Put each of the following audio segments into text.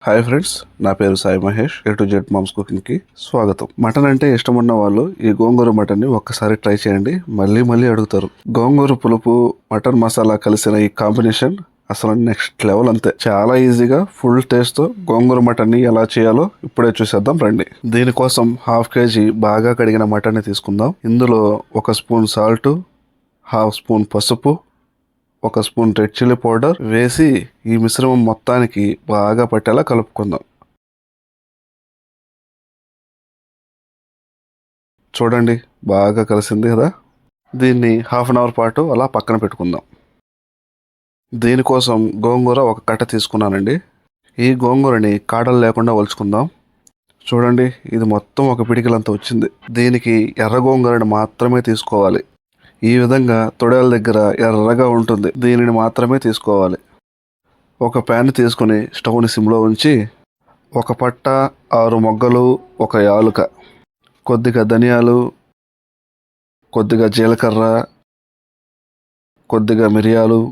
Hi friends, నా పేరు Sai Mahesh. A to Z mom's కుకింగ్కి స్వాగతం. మటన్ అంటే ఇష్టం ఉన్న వాళ్ళు ఈ గోంగూర మటన్ని ఒక్కసారి ట్రై చేయండి, మళ్ళీ మళ్ళీ అడుగుతారు. గోంగూర పులుపు, మటన్ మసాలా కలిసిన ఈ కాంబినేషన్ అసలు నెక్స్ట్ లెవెల్. అంతే చాలా ఈజీగా ఫుల్ టేస్ట్తో గోంగూర మటన్ని ఎలా చేయాలో ఇప్పుడే చూసేద్దాం రండి. దీనికోసం 1/2 kg బాగా కడిగిన మటన్ని తీసుకుందాం. ఇందులో 1 స్పూన్ సాల్ట్, 1/2 స్పూన్ పసుపు, 1 స్పూన్ రెడ్ చిల్లీ పౌడర్ వేసి ఈ మిశ్రమం మొత్తానికి బాగా పట్టేలా కలుపుకుందాం. చూడండి, బాగా కలిసింది కదా. దీన్ని 1/2 అవర్ పాటు అలా పక్కన పెట్టుకుందాం. దీనికోసం గోంగూర 1 కట్ట తీసుకున్నానండి. ఈ గోంగూరని కాడలు లేకుండా ఒలుచుకుందాం. చూడండి, ఇది మొత్తం 1 పిడికిలంత వచ్చింది. దీనికి ఎర్ర గోంగూరని మాత్రమే తీసుకోవాలి. ఈ విధంగా తొడల దగ్గర ఎర్రగా ఉంటుంది, దీనిని మాత్రమే తీసుకోవాలి. ఒక ప్యాన్ తీసుకుని స్టవ్ని సిమ్లో ఉంచి 1 పట్ట, 6 మొగ్గలు, 1 యాలుక, కొద్దిగా ధనియాలు, కొద్దిగా జీలకర్ర, కొద్దిగా మిరియాలు,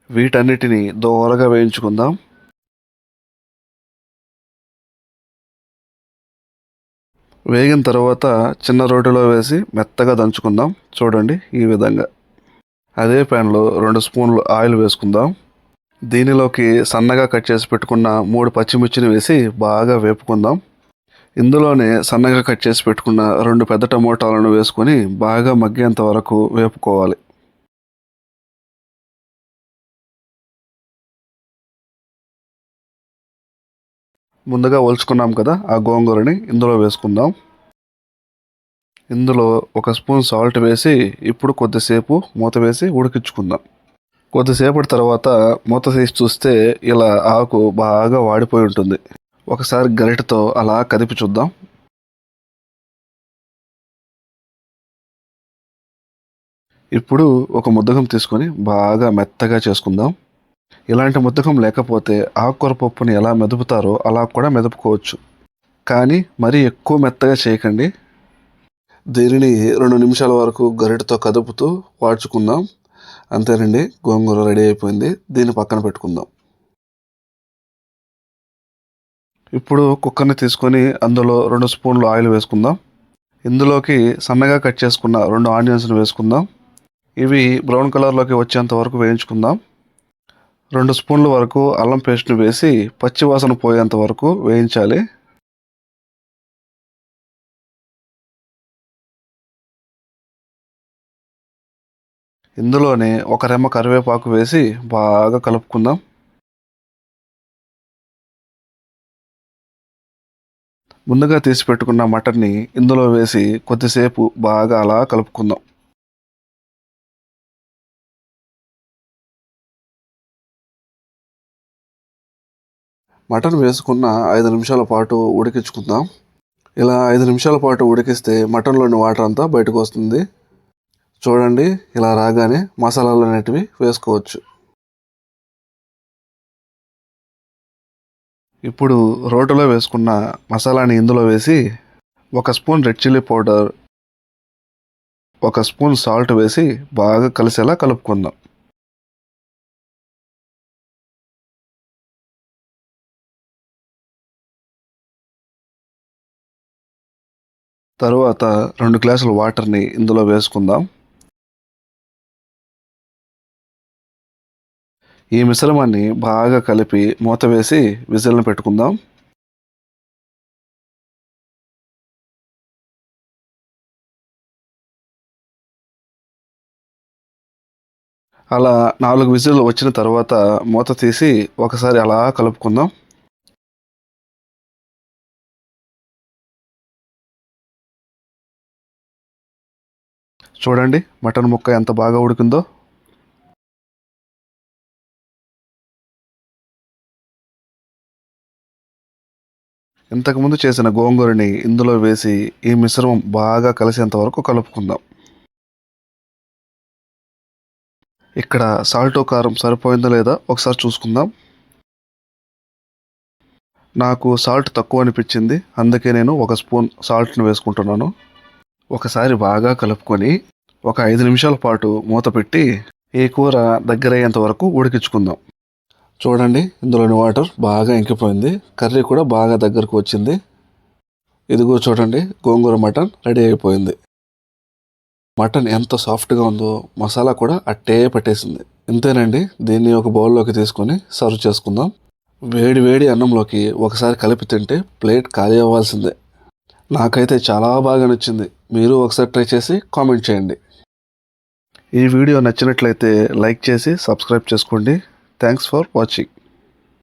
వీటన్నిటిని దోరగా వేయించుకుందాం. వేగిన తర్వాత చిన్న రోటిలో వేసి మెత్తగా దంచుకుందాం. చూడండి, ఈ విధంగా. అదే ప్యాన్లో 2 స్పూన్లు ఆయిల్ వేసుకుందాం. దీనిలోకి సన్నగా కట్ చేసి పెట్టుకున్న 3 పచ్చిమిర్చిని వేసి బాగా వేపుకుందాం. ఇందులోనే సన్నగా కట్ చేసి పెట్టుకున్న 2 పెద్ద టమోటాలను వేసుకొని బాగా మగ్గేంత వరకు వేపుకోవాలి. ముందుగా ఒలుచుకున్నాం కదా, ఆ గోంగూరని ఇందులో వేసుకుందాం. ఇందులో 1 స్పూన్ సాల్ట్ వేసి ఇప్పుడు కొద్దిసేపు మూత వేసి ఉడికించుకుందాం. కొద్దిసేపటి తర్వాత మూత తీసి చూస్తే ఇలా ఆకు బాగా వాడిపోయి ఉంటుంది. ఒకసారి గరిటెతో అలా కదిపి చూద్దాం. ఇప్పుడు ఒక ముద్దగం తీసుకొని బాగా మెత్తగా చేసుకుందాం. ఇలాంటి ముద్దగం లేకపోతే ఆకుకూర పప్పుని ఎలా మెదుపుతారో అలా కూడా మెదుపుకోవచ్చు, కానీ మరీ ఎక్కువ మెత్తగా చేయకండి. దీనిని 2 నిమిషాల వరకు గరిటెతో కదుపుతూ వాడ్చుకుందాం. అంతేనండి, గోంగూర రెడీ అయిపోయింది. దీన్ని పక్కన పెట్టుకుందాం. ఇప్పుడు కుక్కర్ని తీసుకొని అందులో 2 స్పూన్లు ఆయిల్ వేసుకుందాం. ఇందులోకి సన్నగా కట్ చేసుకున్న 2 ఆనియన్స్ని వేసుకుందాం. ఇవి బ్రౌన్ కలర్లోకి వచ్చేంత వరకు వేయించుకుందాం. 2 స్పూన్ల వరకు అల్లం పేస్ట్ని వేసి పచ్చివాసన పోయేంత వరకు వేయించాలి. ఇందులోనే 1 రెమ్మ కరివేపాకు వేసి బాగా కలుపుకుందాం. ముందుగా తీసి పెట్టుకున్న మటన్ని ఇందులో వేసి కొద్దిసేపు బాగా అలా కలుపుకుందాం. మటన్ వేసుకున్న 5 నిమిషాల పాటు ఉడికించుకుందాం. ఇలా 5 నిమిషాల పాటు ఉడికిస్తే మటన్లోని వాటర్ అంతా బయటకు వస్తుంది. చూడండి, ఇలా రాగానే మసాలాలు అనేటివి వేసుకోవచ్చు. ఇప్పుడు రోటిలో వేసుకున్న మసాలాని ఇందులో వేసి 1 spoon red chilli powder, 1 spoon salt వేసి బాగా కలిసేలా కలుపుకుందాం. తరువాత 2 గ్లాసుల వాటర్ని ఇందులో వేసుకుందాం. ఈ మిశ్రమాన్ని బాగా కలిపి మూత వేసి విజిల్ని పెట్టుకుందాం. అలా 4 విజిల్లు వచ్చిన తర్వాత మూత తీసి ఒకసారి అలా కలుపుకుందాం. చూడండి, మటన్ ముక్క ఎంత బాగా ఉడికిందో. ఇంతకుముందు చేసిన గోంగూరని ఇందులో వేసి ఈ మిశ్రమం బాగా కలిసేంత వరకు కలుపుకుందాం. ఇక్కడ సాల్ట్ కారం సరిపోయిందో లేదా ఒకసారి చూసుకుందాం. నాకు సాల్ట్ తక్కువ అనిపించింది, అందుకే నేను 1 స్పూన్ సాల్ట్ని వేసుకుంటున్నాను. ఒకసారి బాగా కలుపుకొని ఒక 5 నిమిషాల పాటు మూత పెట్టి ఈ కూర దగ్గరయ్యేంత వరకు ఉడికించుకుందాం. చూడండి, ఇందులోని వాటర్ బాగా ఇంకిపోయింది, కర్రీ కూడా బాగా దగ్గరకు వచ్చింది. ఇదిగో చూడండి, గోంగూర మటన్ రెడీ అయిపోయింది. మటన్ ఎంత సాఫ్ట్గా ఉందో, మసాలా కూడా అట్టే పట్టేసింది. ఇంతేనండి, దీన్ని ఒక బౌల్లోకి తీసుకొని సర్వ్ చేసుకుందాం. వేడి వేడి అన్నంలోకి ఒకసారి కలిపి తింటే ప్లేట్ ఖాళీ అవ్వాల్సిందే. నాకైతే చాలా బాగా నచ్చింది. మీరు ఒకసారి ట్రై చేసి కామెంట్ చేయండి. ఈ వీడియో నచ్చినట్లయితే లైక్ చేసి సబ్స్క్రైబ్ చేసుకోండి. Thanks for watching.